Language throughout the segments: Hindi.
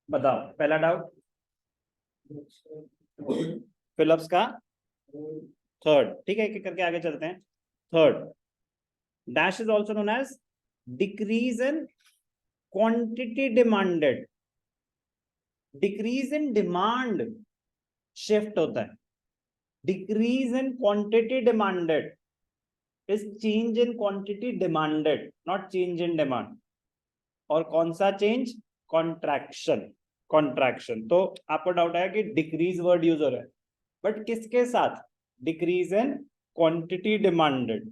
बताओ पहला डाउट, फिलिप्स का थर्ड। ठीक है, एक एक करके आगे चलते हैं। Third, dash is also known as decrease in quantity demanded. Decrease in demand shift होता है, decrease in quantity demanded is change in quantity demanded, not change in demand. और कौन सा चेंज? कॉन्ट्रैक्शन। कॉन्ट्रैक्शन। तो आपको डाउट आया कि डिक्रीज वर्ड यूज हो रहा है, बट किसके साथ? Decrease in quantity demanded.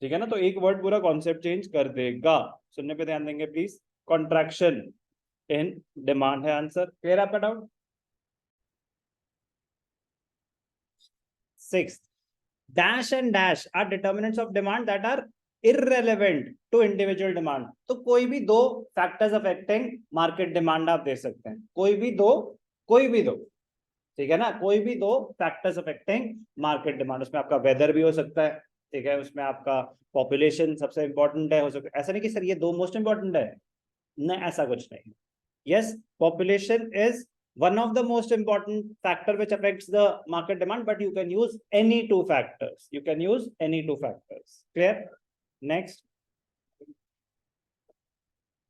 ठीक है ना, तो एक वर्ड पूरा कॉन्सेप्ट चेंज कर देगा। सुनने पे ध्यान देंगे प्लीज। कॉन्ट्रैक्शन इन डिमांड है आंसर। क्लियर आपका doubt? Sixth, dash and dash are determinants of demand that are irrelevant to individual demand। तो कोई भी दो फैक्टर्स अफेक्टिंग मार्केट डिमांड आप दे सकते हैं, कोई भी दो, कोई भी दो। ठीक है ना, कोई भी दो फैक्टर्स अफेक्टिंग मार्केट डिमांड। उसमें आपका वेदर भी हो सकता है, ठीक है, उसमें आपका पॉपुलेशन सबसे इंपॉर्टेंट है, हो सकता है। ऐसा नहीं कि सर ये दो मोस्ट इंपॉर्टेंट है, नहीं, ऐसा कुछ नहीं। yes, population is one of the most important factor which affects the market demand, but you can use any two factors. You can use any two factors. Clear? Next,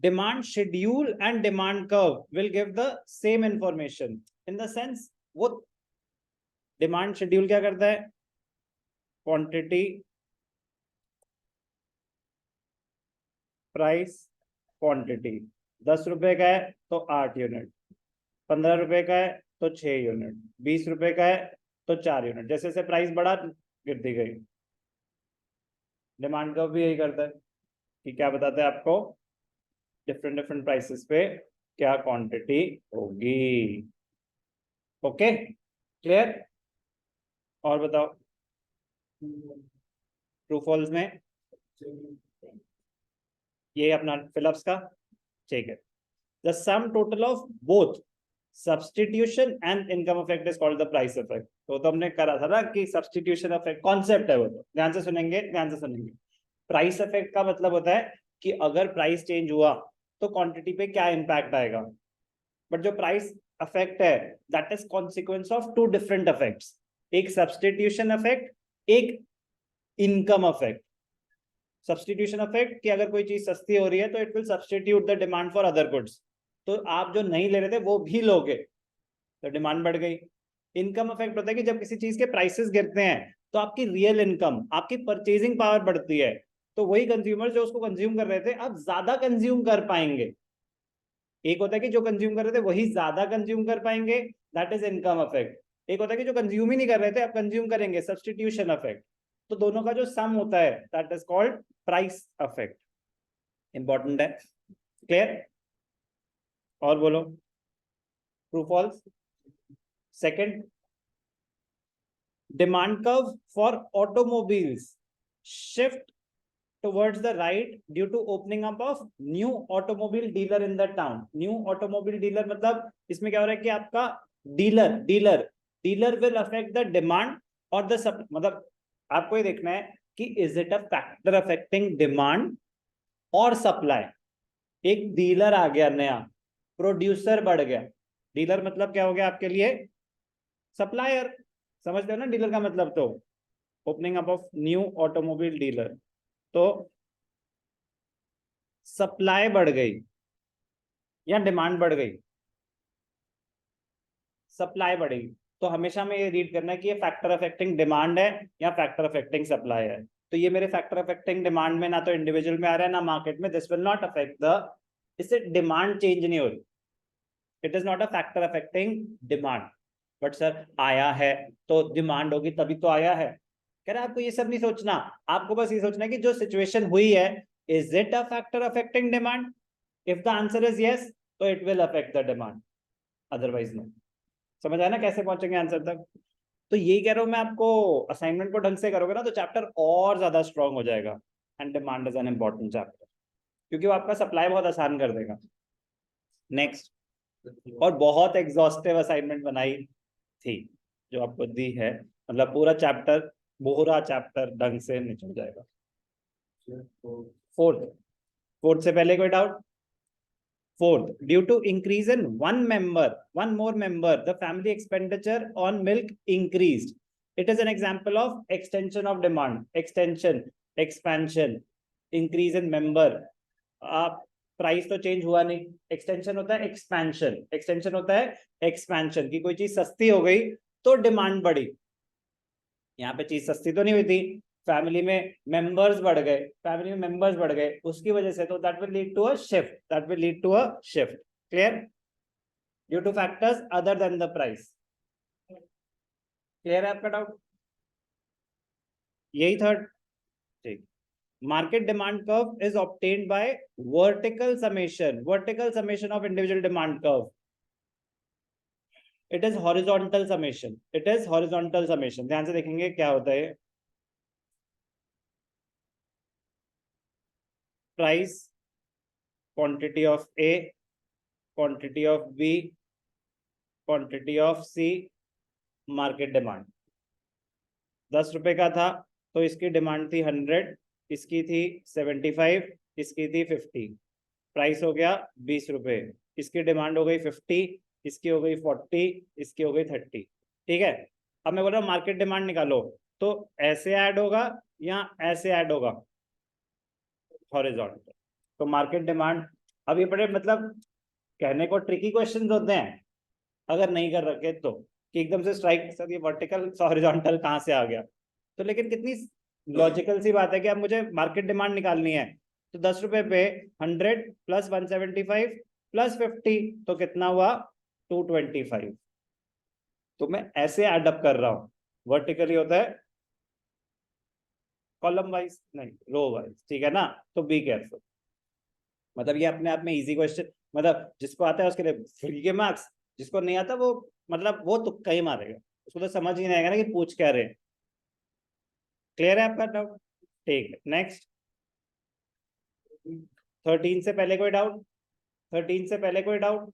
demand schedule and demand curve will give the same information in the sense वो demand schedule क्या करता है? Quantity, price, quantity। 10 रुपए का है तो 8 यूनिट, 15 रुपए का है तो 6 यूनिट, 20 रुपए का है तो 4 यूनिट। जैसे जैसे प्राइस बढ़ा गिरती गई। डिमांड कर्व भी यही करता है कि क्या बताता है आपको, डिफरेंट डिफरेंट प्राइसेस पे क्या क्वांटिटी होगी। Okay, clear? और बताओ ट्रू फॉल्स में ये अपना फिलिप्स का। ठीक है, the sum total of both substitution and income effect is called the price effect. तो हमने करा था ना कि सब्स्टिट्यूशन इफेक्ट कॉन्सेप्ट है वो, तो ध्यान से सुनेंगे, ध्यान से सुनेंगे। प्राइस इफेक्ट का मतलब होता है कि अगर प्राइस चेंज हुआ तो क्वांटिटी पे क्या इंपैक्ट आएगा। बट जो प्राइस इफेक्ट है that is consequence of two different effects, एक सब्स्टिट्यूशन इफेक्ट, एक इनकम इफेक्ट। सब्स्टिट्यूशन इफेक्ट कि अगर कोई चीज सस्ती हो रही है तो it will substitute the demand for other goods, तो आप जो नहीं ले रहे थे वो भी लोगे तो डिमांड बढ़ गई। इनकम इफेक्ट होता है कि जब किसी चीज के प्राइसेस गिरते हैं तो आपकी रियल इनकम, आपकी परचेजिंग पावर बढ़ती है, तो वही कंज्यूमर जो उसको कंज्यूम कर रहे थे अब ज्यादा कंज्यूम कर पाएंगे। एक होता है कि जो कंज्यूम कर रहे थे वही ज्यादा कंज्यूम कर पाएंगे, दैट इज इनकम इफेक्ट। एक होता है कि जो कंज्यूम ही नहीं कर रहे थे अब कंज्यूम करेंगे, सब्स्टिट्यूशन इफेक्ट। तो दोनों का जो सम होता है that is called price effect. Important है। क्लियर? और बोलो true false. Second, demand curve for automobiles shift towards the right due to opening up of new automobile dealer in the town। new automobile dealer मतलब इसमें क्या हो रहा है कि आपका dealer will affect the demand और the मतलब आपको ये देखना है कि is it a factor affecting demand और सप्लाई। एक डीलर आ गया नया, प्रोड्यूसर बढ़ गया। डीलर मतलब क्या हो गया आपके लिए? सप्लायर। समझते हो ना डीलर का मतलब? तो opening up of new automobile dealer, तो सप्लाई बढ़ गई या डिमांड बढ़ गई? सप्लाई बढ़ेगी। तो हमेशा में ये रीड करना है कि ये फैक्टर अफेक्टिंग डिमांड है या फैक्टर अफेक्टिंग सप्लाई है। तो ये मेरे फैक्टर अफेक्टिंग डिमांड में ना तो इंडिविजुअल में आ रहा है ना मार्केट में, this will not affect the, इससे डिमांड चेंज नहीं हो रही, it is not a factor affecting demand. But sir आया है तो डिमांड होगी तभी तो आया है। कह रहे आपको ये सब नहीं सोचना, आपको बस ये सोचना है कि जो सिचुएशन हुई है is it a factor affecting demand. If the answer is yes तो it will affect the demand, otherwise no. समझ आया ना कैसे पहुंचेंगे आंसर तक? तो यही कह रहा हूं मैं आपको, असाइनमेंट को ढंग से करोगे ना तो चैप्टर और ज्यादा स्ट्रांग हो जाएगा। And demand is an important chapter क्योंकि वो आपका सप्लाई बहुत आसान कर देगा। नेक्स्ट, और बहुत एग्जॉस्टिव असाइनमेंट बनाई थी जो आपको दी है, मतलब पूरा चैप्टर, पूरा चैप्टर ढंग से निकल जाएगा। फोर्थ, फोर्थ से पहले कोई doubt? Fourth, due to increase in one more member, the family expenditure on milk increased. It is an example of extension of demand, expansion, increase in member. Price तो चेंज हुआ नहीं, एक्सटेंशन होता है एक्सपेंशन होता है एक्सपेंशन की कोई चीज सस्ती हो गई तो डिमांड बढ़ी। यहाँ पे चीज सस्ती तो नहीं हुई थी, फैमिली में मेंबर्स बढ़ गए उसकी वजह से, तो that will lead to a shift. Clear? Due to factors other than the price. Clear है आपका डाउट? यही थर्ड। ठीक। Market demand curve is obtained by vertical summation of individual demand curve. It is horizontal summation. ध्यान से देखेंगे क्या होता है। Price, quantity of A, quantity of B, quantity of C, market demand. 10 रुपए का था तो इसकी डिमांड थी 100, इसकी थी 75, इसकी थी 50। प्राइस हो गया 20 रुपए, इसकी डिमांड हो गई 50, इसकी हो गई 40, इसकी हो गई 30। ठीक है। अब मैं बोल रहा हूँ मार्केट डिमांड निकालो, तो ऐसे ऐड होगा या ऐसे ऐड होगा, हॉरिजॉन्टल। तो मार्केट डिमांड, अब ये बड़े मतलब कहने को ट्रिकी क्वेश्चंस होते हैं अगर नहीं कर रखे तो, कि एकदम से स्ट्राइक सर ये वर्टिकल हॉरिजॉन्टल कहाँ से आ गया। तो लेकिन कितनी लॉजिकल सी बात है कि अब मुझे मार्केट डिमांड निकालनी है, तो 10 रुपए पे 100 प्लस 175 प्लस 50 तो कितना हुआ 225। तो मैं ऐसे एडअप कर रहा हूं, वर्टिकली होता है कॉलम वाइज नहीं रो वाइज। ठीक है ना? तो बी केयरफुल। मतलब ये अपने आप में इजी क्वेश्चन, मतलब जिसको आता है उसके लिए फ्री के मार्क्स, जिसको नहीं आता वो मतलब वो तुक्का ही मारेगा, उसको तो समझ ही नहीं आएगा ना कि पूछ क्या रहे। क्लियर है आपका डाउट? ठीक है। नेक्स्ट 13 से पहले कोई डाउट? 13 से पहले कोई doubt?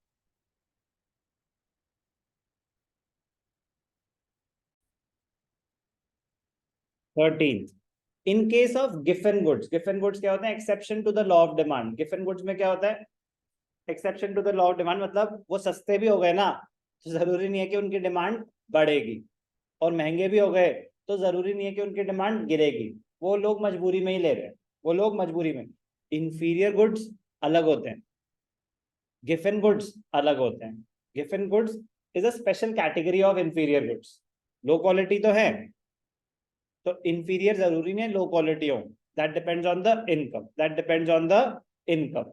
In case of Giffen goods क्या होता है? Exception to the law of demand. Giffen goods में क्या होता है? Exception to the law of demand, मतलब वो सस्ते भी हो गए ना तो जरूरी नहीं है कि उनकी डिमांड बढ़ेगी, और महंगे भी हो गए तो जरूरी नहीं है कि उनकी डिमांड गिरेगी। वो लोग मजबूरी में ही ले रहे हैं, वो लोग मजबूरी में। इंफीरियर गुड्स अलग होते हैं, गिफन गुड्स अलग होते हैं। Giffen goods is a special category of inferior goods. Low quality तो है, तो इंफीरियर जरूरी नहीं लो क्वालिटी हो, that depends on the income.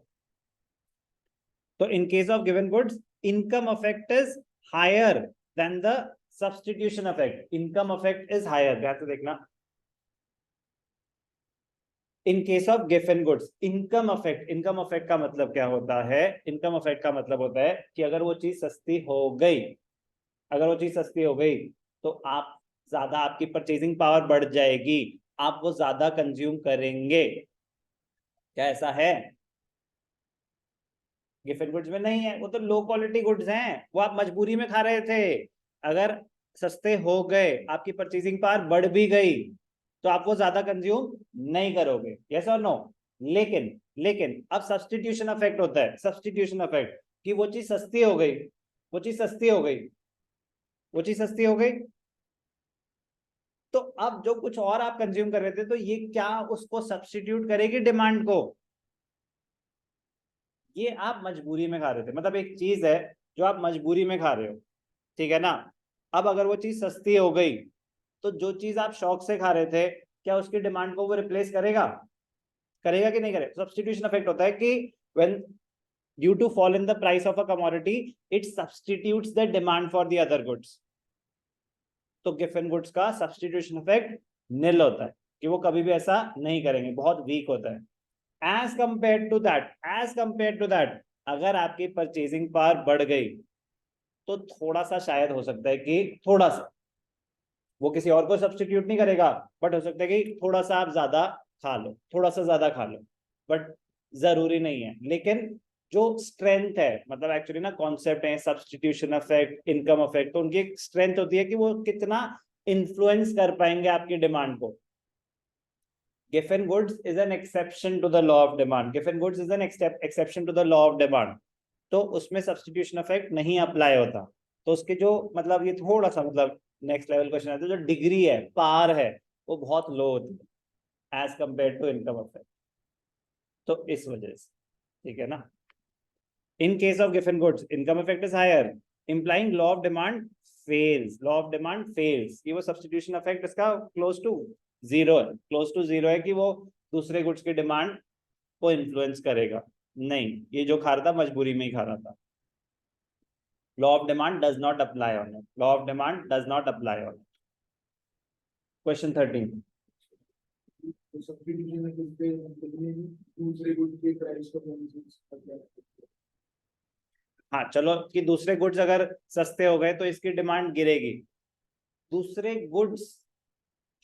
तो इन केस ऑफ गिवन goods income effect is higher than the substitution effect. Income effect is higher, ध्यान से देखना। इन केस ऑफ गिवन गुड्स इनकम अफेक्ट का मतलब क्या होता है? इनकम अफेक्ट का मतलब होता है कि अगर वो चीज सस्ती हो गई तो आप ज्यादा, आपकी परचेजिंग पावर बढ़ जाएगी, आप वो ज्यादा कंज्यूम करेंगे। क्या ऐसा है? गिफ्ट गुड्स में नहीं है, वो तो लो क्वालिटी गुड्स हैं, वो आप मजबूरी में खा रहे थे। अगर सस्ते हो गए, आपकी परचेजिंग पावर बढ़ भी गई, तो आप वो ज्यादा कंज्यूम नहीं करोगे। यस और नो? लेकिन अब सब्स्टिट्यूशन इफेक्ट होता है, सब्स्टिट्यूशन इफेक्ट, कि वो चीज सस्ती हो गई, वो चीज सस्ती हो गई, तो अब जो कुछ और आप कंज्यूम कर रहे थे, तो ये क्या उसको सब्स्टिट्यूट करेगी डिमांड को? ये आप मजबूरी में खा रहे थे, मतलब एक चीज है जो आप मजबूरी में खा रहे हो, ठीक है ना? अब अगर वो चीज सस्ती हो गई, तो जो चीज आप शौक से खा रहे थे, क्या उसकी डिमांड को वो रिप्लेस करेगा कि नहीं करेगा? सब्स्टिट्यूशन इफेक्ट होता है कि when due to fall in the price of a commodity, it substitutes the demand for the other goods. तो गिवन गुड्स का सब्स्टिट्यूशन इफेक्ट निल होता है, कि वो कभी भी ऐसा नहीं करेंगे, बहुत वीक होता है। एज कंपेयर टू दैट अगर आपकी परचेजिंग पावर बढ़ गई, तो थोड़ा सा शायद हो सकता है कि थोड़ा सा, वो किसी और को सब्स्टिट्यूट नहीं करेगा, बट हो सकता है कि थोड़ा सा आप ज्यादा खा लो, बट जरूरी नहीं है। लेकिन जो स्ट्रेंथ है, मतलब एक्चुअली ना कॉन्सेप्ट है सब्स्टिट्यूशन इफेक्ट, इनकम इफेक्ट, तो उनकी एक स्ट्रेंथ होती है कि वो कितना इन्फ्लुएंस कर पाएंगे आपकी डिमांड को। Giffen goods is an exception to the law of demand. तो उसमें सब्स्टिट्यूशन इफेक्ट नहीं अप्लाई होता। तो उसके जो मतलब ये थोड़ा सा मतलब नेक्स्ट लेवल क्वेश्चन आता है, जो डिग्री है, पार है, वो बहुत लो होती है as compare to income effect. तो इस वजह से, ठीक है ना। In case of given goods, income effect is higher, implying law of demand fails. Law of demand fails कि वो substitution effect इसका close to zero है, close to zero है कि वो दूसरे goods की demand को influence करेगा। नहीं, ये जो खा रहा था मजबूरी में ही खा रहा था। Law of demand does not apply on it. Law of demand does not apply on it. Question 13. हाँ चलो कि दूसरे गुड्स अगर सस्ते हो गए तो इसकी डिमांड गिरेगी। दूसरे गुड्स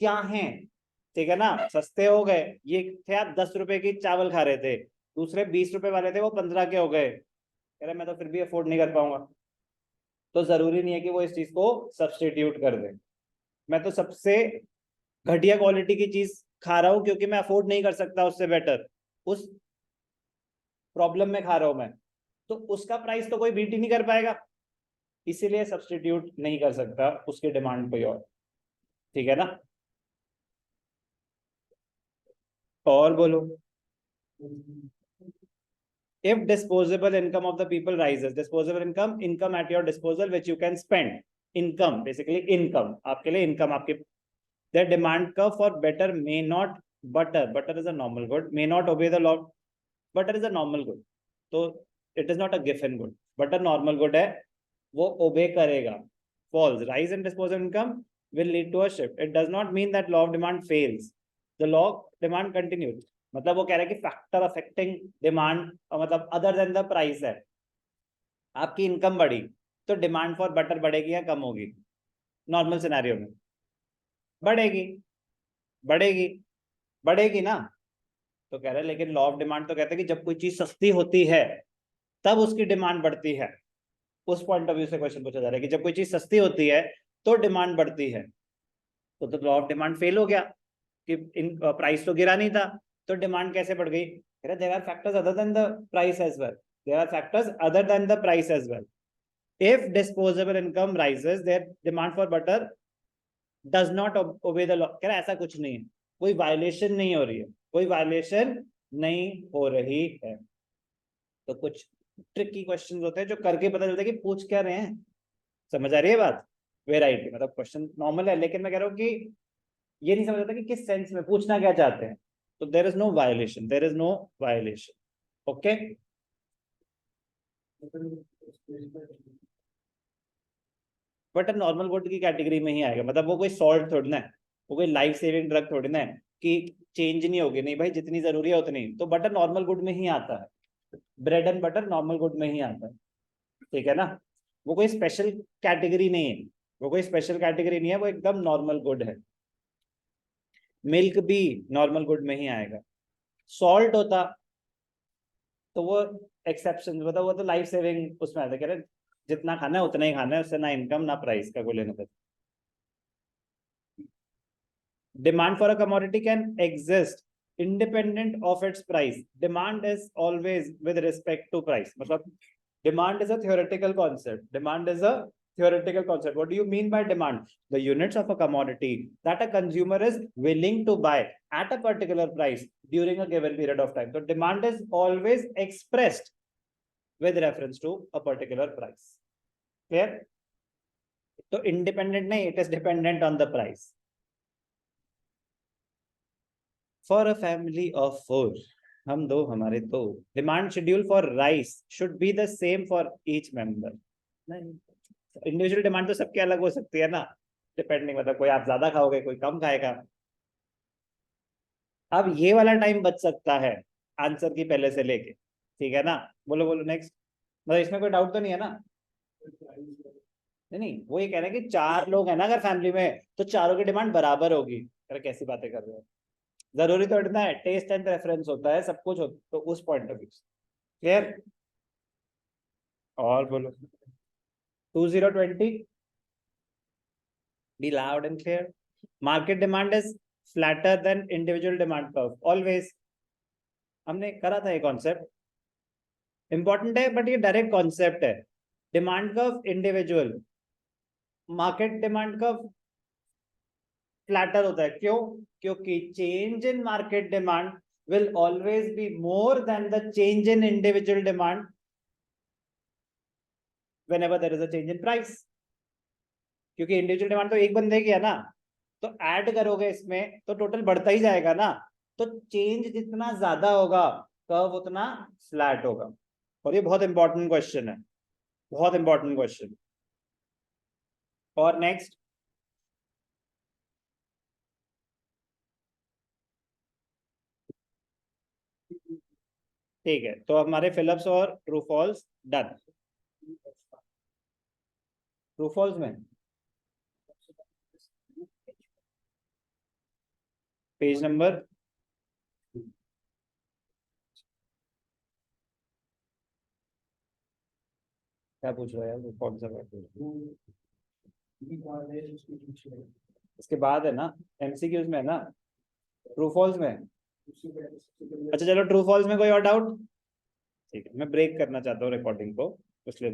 क्या हैं, ठीक है ना, सस्ते हो गए। ये थे, आप 10 रुपए की चावल खा रहे थे, दूसरे 20 रुपए वाले थे, वो 15 के हो गए। कह रहे मैं तो फिर भी अफोर्ड नहीं कर पाऊंगा। तो जरूरी नहीं है कि वो इस चीज को सब्सटीट्यूट कर दे। मैं तो सबसे घटिया क्वालिटी की चीज खा रहा हूं क्योंकि मैं अफोर्ड नहीं कर सकता उससे बेटर, उस प्रॉब्लम में खा रहा हूं मैं, तो उसका प्राइस तो कोई बीट ही नहीं कर पाएगा, इसीलिए सब्सटीट्यूट नहीं कर सकता उसकी डिमांड कोई और, ठीक है ना। और बोलो। If disposable income of the people rises, disposable income at your disposal which you can spend, income basically income, आपके लिए income, आपके their demand curve for better may not, butter is a normal good, may not obey the law, butter is a normal good, तो it is not a given good, butter normal good है, वो obey करेगा। False, rise in disposable income will lead to a shift, it does not mean that law of demand fails, the law of demand continues। मतलब वो कह रहा है कि फैक्टर अफेक्टिंग डिमांड मतलब अदर देन द प्राइस है। आपकी इनकम बढ़ी तो डिमांड फॉर बटर बढ़ेगी या कम होगी? नॉर्मल सिनेरियो में बढ़ेगी, बढ़ेगी, बढ़ेगी ना। तो कह रहे हैं लेकिन लॉ ऑफ डिमांड तो कहते हैं कि जब कोई चीज सस्ती होती है तब उसकी डिमांड बढ़ती है। उस पॉइंट ऑफ व्यू से क्वेश्चन पूछा जा रहा है कि जब कोई चीज सस्ती होती है तो डिमांड बढ़ती है। तो लॉ ऑफ डिमांड फेल हो गया कि इन प्राइस तो गिरा नहीं था, तो डिमांड कैसे बढ़ गई? There are factors other than the price as well, there are factors other than the price as well. If disposable income rises their demand for butter does not obey the law. कह रहा ऐसा कुछ नहीं है, कोई वायलेशन नहीं हो रही है, कोई वायलेशन नहीं हो रही है। तो कुछ ट्रिकी क्वेश्चंस होते हैं जो करके पता चलता है कि पूछ क्या रहे हैं। समझ आ रही है बात? वेराइटी मतलब क्वेश्चन नॉर्मल है, लेकिन मैं कह रहा हूँ कि ये नहीं समझ आता कि किस सेंस में पूछना क्या चाहते हैं। तो there is no violation, there is no violation. Okay, but normal good की कैटेगरी में ही आएगा। मतलब वो कोई सॉल्ट थोड़ी ना है, वो कोई लाइफ सेविंग ड्रग थोड़ी ना है कि चेंज नहीं होगी। नहीं भाई, जितनी जरूरी है उतनी। तो बटर नॉर्मल गुड में ही आता है, bread and butter normal good में ही आता है, ठीक है ना। वो कोई स्पेशल कैटेगरी नहीं है, वो कोई स्पेशल कैटेगरी नहीं है, वो एकदम नॉर्मल गुड है। मिल्क भी नॉर्मल गुड में ही आएगा। सॉल्ट होता तो वो एक्सेप्शन, मतलब वो तो लाइफ सेविंग उसमें आता है। कह रहे जितना खाना है उतना ही खाना है, उससे ना इनकम ना प्राइस का कोई लेना देना। Demand for a commodity can exist independent of its price. Demand is always with respect to price. मतलब demand is a theoretical concept. Demand is a theoretical concept. What do you mean by demand? The units of a commodity that a consumer is willing to buy at a particular price during a given period of time. So demand is always expressed with reference to a particular price. Clear? So independent नहीं, it is dependent on the price. For a family of 4, हम दो हमारे दो, demand schedule for rice should be the same for each member. नहीं, इंडिविजुअल डिमांड तो सबके अलग हो सकती है ना, डिपेंडिंग, मतलब कोई आप ज्यादा खाओगे, कोई कम खाएगा। अब ये वाला टाइम बच सकता है आंसर की पहले से लेके, ठीक है ना। बोलो बोलो नेक्स्ट, मतलब इसमें कोई डाउट तो नहीं है ना? नहीं नहीं, वो ये कह रहे हैं कि 4 लोग हैं ना अगर फैमिली में, तो चारों की डिमांड बराबर होगी। अरे कैसी बातें कर रहे हो, जरूरी तो इतना है, टेस्ट एंड प्रेफरेंस होता है, सब कुछ होता, तो उस पॉइंट ऑफ व्यू क्लियर। और बोलो 2020, be loud and clear. Market demand is flatter than individual demand curve always। हमने करा था ये कॉन्सेप्ट, इंपॉर्टेंट है बट ये डायरेक्ट कॉन्सेप्ट है। Demand curve individual, market demand curve flatter होता है, क्यों? क्योंकि change in market demand will always be more than the change in individual demand whenever there is a change in price. क्योंकि इंडिविजुअल डिमांड तो एक बंदे की है ना, तो ऐड करोगे इसमें तो टोटल बढ़ता ही जाएगा ना, तो चेंज जितना ज्यादा होगा कर्व उतना फ्लैट होगा। और ये बहुत इंपॉर्टेंट क्वेश्चन है, बहुत इंपॉर्टेंट क्वेश्चन। और नेक्स्ट, ठीक है, तो हमारे फिलिप्स और true false done. True false में पेज नंबर, क्या पूछ रहा है यार, कौन सा इसके बाद है ना, एमसीक्यूज में है ना, ट्रू फॉल्स में। अच्छा चलो, ट्रू फॉल्स में कोई और डाउट? ठीक है, मैं ब्रेक करना चाहता हूँ रिकॉर्डिंग को, इसलिए